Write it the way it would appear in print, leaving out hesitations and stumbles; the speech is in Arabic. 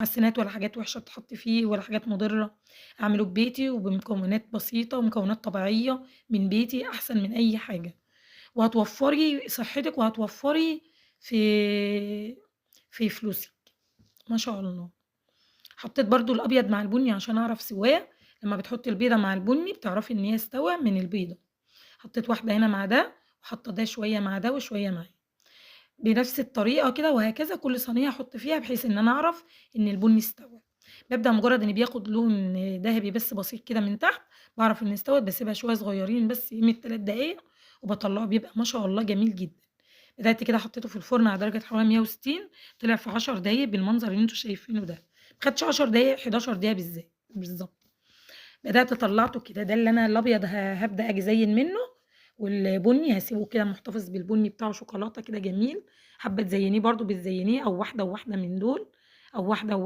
محسنات ولا حاجات وحشة بتتحط فيه ولا حاجات مضرة، أعمله ببيتي وبمكونات بسيطة ومكونات طبيعية من بيتي أحسن من أي حاجة، وهتوفّري صحتِك وهتوفّري في فلوسِك، ما شاء الله. حطيت برضه الأبيض مع البني عشان أعرف سواه، لمّا بتحطي البيضة مع البني بتعرفي إن هي استوى من البيضة، حطيت واحدة هنا مع ده، وحاطة ده شوية مع ده وشوية مع بنفس الطريقة كده وهكذا كل صينية أحط فيها بحيث إن أنا أعرف إن البُني استوى، بابدأ مجرد إن بياخد لون دهبي بس بسيط كده من تحت، باعرف إن استوت باسيبها شوية صغيرين بس قيمة 3 دقايق وباطلّعه بيبقى ما شاء الله جميل جدًا. بدأت كده حطيته في الفرن على درجة حرارة 160 طلع في 10 دقايق بالمنظر اللي أنتم شايفينه ده، ما خدش 10 دقايق 11 دقيقة بالضبط. بدأت طلّعته كده، ده اللي أنا الأبيض هابدأ آجي أزيّن منه، والبُني هاسيبه كده محتفظ بالبُني بتاعه شوكولاتة كده جميل، حابة تزيّنيه برضه بتزيّنيه أو واحدة وواحدة من دول، أو واحدة